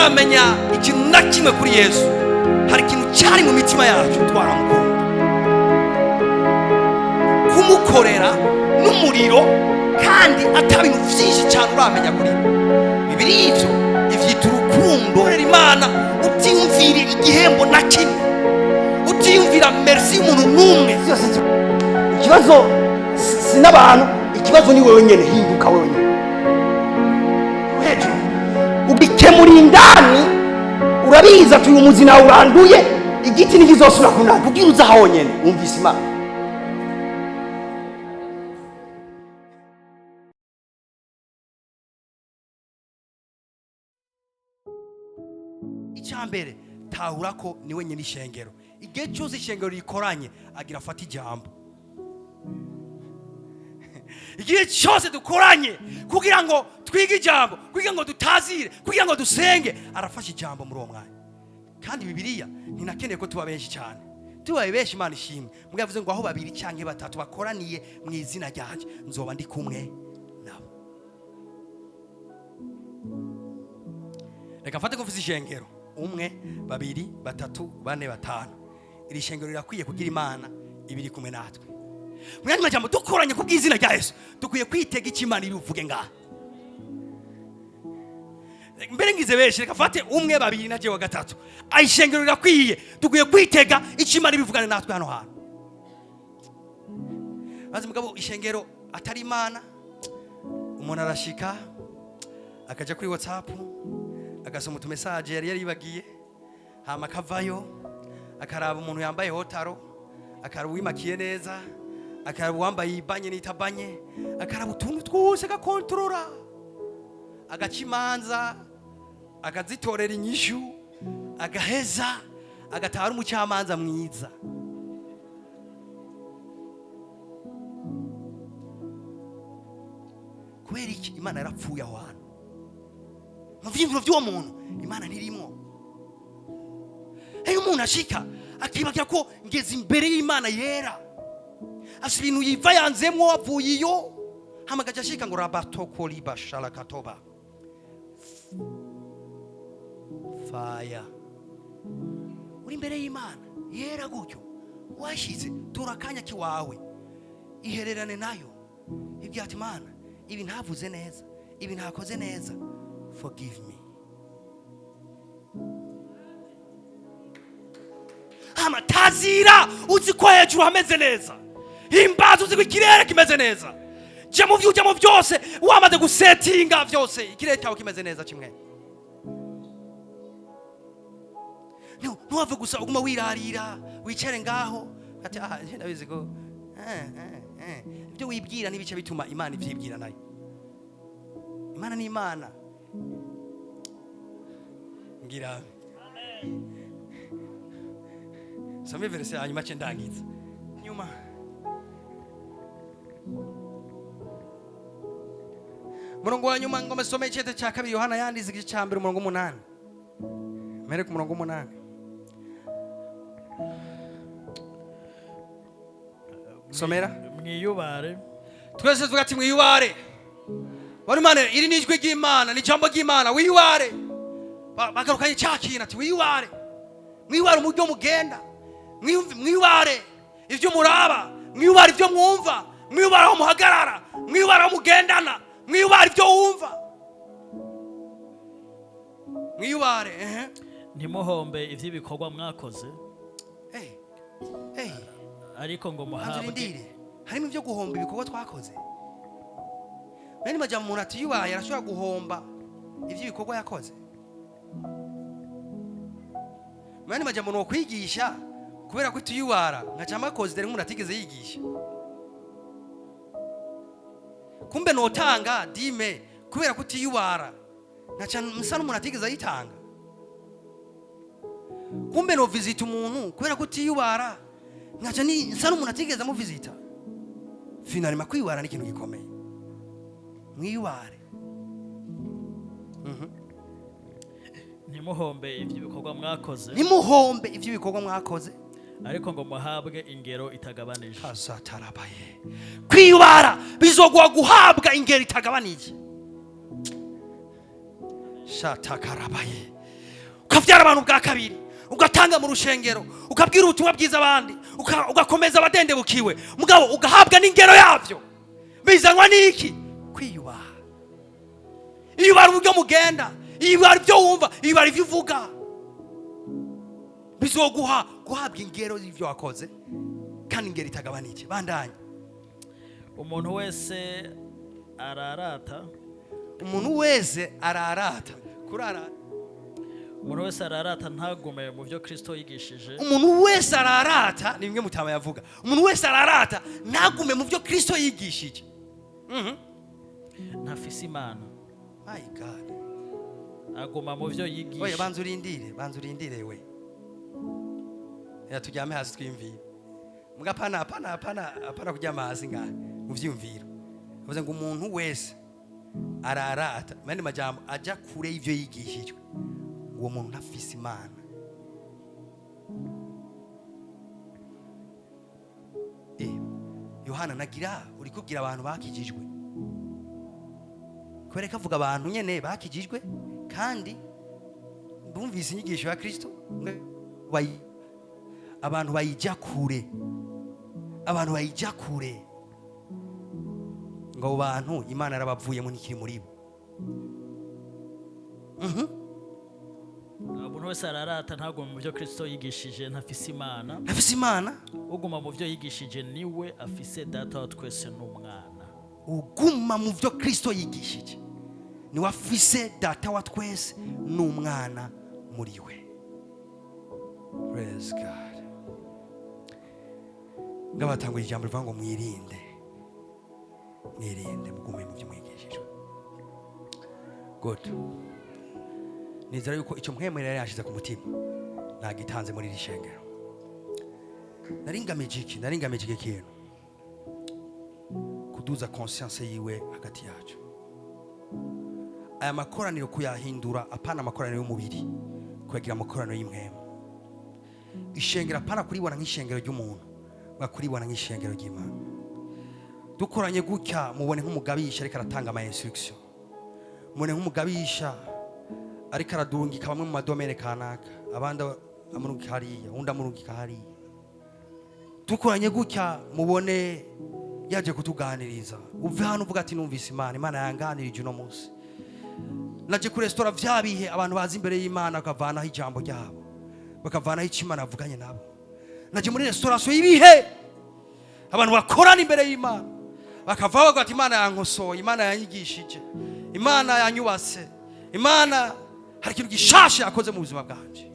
tutaramenya ikintu na kimwe kuri Yesu, hari ikintu cyari mu mitima yacu twaramukunda. Kumukorera n'umuriro kandi atabintu byinshi cyane uramenya kuri Bibiri ivyo ivyita urukundo. Imana utiyumvira igihembo na kimwe, utiyumvira merci y'umuntu n'umwe. Ikibazo si n'abantu, ikibazo ni wewe nyene. Hinduka wewe nyene hejuru ubikemura indani. Urabiza ati uyu muzi nawe uranduye, igiti ntikizosubira kunana. Ubwira uza aho nyene wumvise Imana. Icyambere tahura ko ni we nyene ishengero. Igihe cyose ishengero rikoranye agira afata ijambo. Igihe cyose dukoranye kugira ngo twige ijambo, kugira ngo dutazire, kugira ngo dusenge, arafasha ijambo muri uwo mwanya. Kandi Bibiliya ntinakeneye ko tuba benshi cyane. Tubaye benshi Imana ishimwe. Mbwa yavuze ngo aho babiri cyangwa batatu bakoraniye mu izina ryanje, nzoba ndi kumwe nabo. Reka mfate ko mvuze ishengero. 1, 2, 3, 4, 5. Iri shengero rirakwiye kugira Imana ibiri kumwe natwe. Mwanya majambo dukoranye ku bw'izina rya Yesu, dukwiye kwitega ikimana ibivuge ngaha. Mbere ngize beshe, reka fate 1, 2 na jewe 3. Ayishengero rirakwiye, dukwiye kwitega ikimana ibivugane natwe hano hano. Maze mugabo ishengero atari Imana, umuntu arashika akaja kuri WhatsApp, agasoma utu message yari yibagiye, hama akavayo akaraba umuntu yambaye hotaro, akaraba wimakiye neza, akaraba wambaye ibanye n'itabanye, akaraba utuntu twose agakontorora, agacimanza, akazitorera inyishu, agaheza, agatara umucamanza mwiza. Kubera iki Imana yarapfuye aho hantu? Mu vyimviro vy'uwo muntu Imana ntirimo. Iyo umuntu ashika akibagira ko ngeze imbere y'Imana yera, asa ibintu yiva yanzemwo avuye iyo, hama gaca ashika ngo rabatoko libashala katoba fire. Uri imbere y'Imana yera gutyo, washize turakanya kiwawe ihererane nayo, ibyo ati Imana ibi ntavuze neza, ibi ntakoze neza, forgive me. Hama tazira uzi ko hejuru hameze neza, himbaza uzi ko ikirere kimeze neza, je mu vyuje mu byose wamaze gusettinga byose, ikirere cyawe kimeze neza kimwe. Ntuwave gusa uguma wirarira wicare ngaho ati ndabizi ko ibyo wibwira nibice bituma Imana ivyibwira nayo. Imana ni Imana. Ngira some verse hanyuma cendangiza nyuma murongo wa nyuma ngo mesome icete cya 2 Yohana yandize igice cya 1 umurongo 8. Mere ku murongo 8. Somera mwiyubare. Twese tuvuga ati mwiyubare. Bari Imana iri nijwe ry'Imana, ni jambo ry'Imana, wiyubare. Bagarukanye cyakina ati wiyubare. Mwiyubare umujyo mugenda. Mwiyubare ivyo muraba, mwiyubare ivyo mwumva, mwiyubare aho muhagarara, mwiyubare aho mugendana, mwiyubare ivyo wumva. Mwiyubare ntimuhombe ivy'ibikorwa mwakoze. Ariko ngo muhabwe. Harimo ivyo guhomba ibikorwa twakoze. Nani majambo umuntu ati yubaye arashobora guhomba ivy'ibikorwa yakoze. Nani majambo no kwigisha kubera ko tuyubara nkacama koze dere umuntu atigeze yigisha. Kumbe notanga dime kubera ko tuyubara nkaca musana umuntu atigeze ayitanga. Kumbe no visit umuntu kubera ko tuyubara nkaca ni nsana umuntu atigeze mu visita. Finally kwiyubara ni ikintu gikomeye. Mwiyubare. Ntimuhombe ivy'ibikorwa mwakoze. Nimuhombe ivy'ibikorwa mwakoze. Ariko ngo muhabwe ingero itagabanije. Azatarabaye. Kwiyubara bizogwa guhabwa ingero itagabanije. Shatakarabaye. ukavyara abantu bwa kabiri, ugatanga mu rushengero, ukabwira ubutumwa bwiza abandi, ugakomeza abadendebukiwe, mugabo ugahabwa n'ingero yavyo. Bizanwa n'iki? Kwiyubaha. Iyubara uburyo mugenda, iyubara ibyo wumva, iyubara ibyo uvuga, bizoguha guhabwa ingero y'ivyo wakoze, kandi ingero itagabanije. Bandanye. Umuntu wese ararata. Umuntu wese ararata. Kurarata. Umuntu wese ararata ntagume mu byo Kristo yigishije. Umuntu wese ararata, ni bimwe mutama yavuga. Umuntu wese ararata ntagume mu byo Kristo yigishije. Ntafise Imana. My God. Aguma mu byo yigisha. Oya banza urindire we. Ya tujyame hasi twimvira. Muga pana kujyama hasi ngahe mu vyumviro. Bavuze ngo umuntu wese ararata, mandi majambo aja kure y'ivyo yigishijwe. Uwo muntu ntafise Imana. Yohana nagira uri kubwira abantu bakijijwe. Kwereka avuga abantu nyene bakijijwe kandi bumvise inyigisho ya Kristo, abantu bayijya kure. Abantu bayijya kure. Ngo bantu Imana yarabavuyemo ntikiri muri bo. Umuntu wese ararata ntagume mu byo Kristo yigishije, ntafise Imana. Ntafise Imana. Uguma mu byo yigishije niwe afise data wa twese n'umwana. Uguma mu byo Kristo yigishije niwe afise data wa twese n'umwana muri we. Praise God. Ngabatangura ijambo rivuga ngo mwirinde mugume mu byo mwigishijwe. Good. Nizera yuko icyo mwemere yashize ku mutima nagitanze muri rishengero. Naringamije ikintu kuduza conscience yiwe hagati yacu. Aya makoraniro kuyahindura apana makoraniro y'umubiri, kuyagira makoraniro y'imwemu. Ishengero apana kuribona nk'ishengero ry'umuntu, bakuribona nk'ishengero ry'Imana. Dukoranye gutya mubone nk'umugabisha ariko aratanga ama instruction. Mubone nk'umugabisha ariko aradungika bamwe mu madomene kanaka, abandi amurungika hariya, undi amurungika hariya. Dukoranye gutya mubone yaje kutuganiriza. Uve hano uvuga ati numvise Imana yanganirije uno munsi. Naje ku restaurant vyabihe abantu bazi imbere y'Imana bakavanaho ijambo ryabo, bakavanaho icyo Imana avuganye nabo. Naje muri restauration y'ibihe abantu bakorana imbere y'Imana bakavaho ati Imana yankosoye, Imana yanyigishije, Imana yanyubase, Imana hari ikintu gishashe yakoze mu buzima bwanje.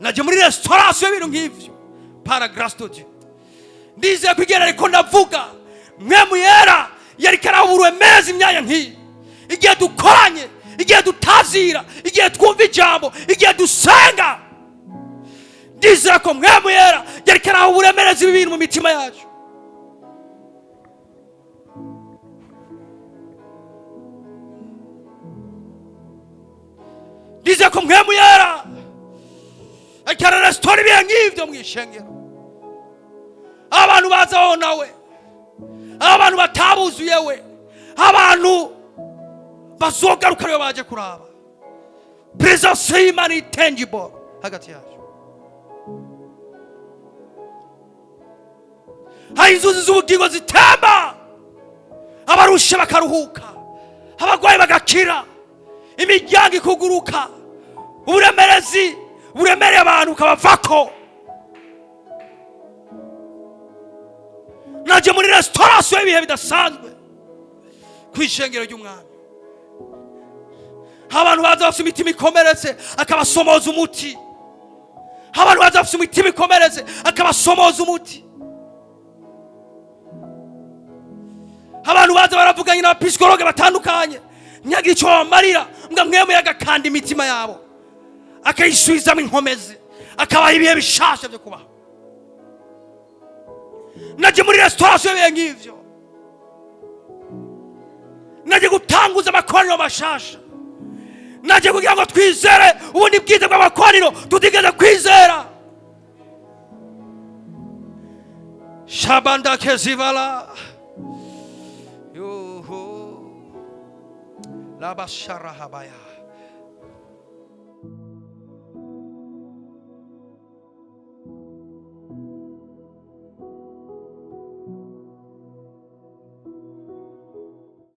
Naje muri restauration y'ibintu nk'ivyo par grâce de Dieu. Ndize kwigera ariko ndavuga mwemu yera yari karaburuwe mezi imyanya nk'iyi. Igihe dukoranye, igihe dutazira, igihe twumva ijambo, igihe dusenga, ndizera ko mwemu yera yari karaburuwe mezi ibintu mu mitima yacu. Ndizera ko mwemu yera akara restaurant ibihe nk'ivyo mwishengero. Abantu bazaho nawe, abantu batabuzuye we, abantu bazogaruka ryo baje kuraba. Presence y'Imana tangible hagati yacu. Hari inzuzi z'ubugingo zitemba, abarusha bakaruhuka, abagwayi bagakira, imiryango ikuguruka, uburemereye abantu ukabavako. Naje muri restauration y'ibihe bidasanzwe kwishengero ry'Umwami. Abantu baza bafite imitima ikomeretse akabasomoza umuti. Abantu baza bafite imitima ikomeretse akabasomoza umuti. Abantu baza baravuganye na psikologe batandukanye, nyagira icyo bamarira, mbwa mwemu yagakanda imitima yabo, akayisubizamo inkomezi, akabaha ibihe bishasha byo kubaho. Naje muri restauration y'ibihe nk'ivyo. Naje gutanguza amakoraniro mashasha. Naje kugira ngo twizere ubundi bwiza bw'amakoraniro tutigeze kwizera. Shabanda kezivala yuhu labashara habaya.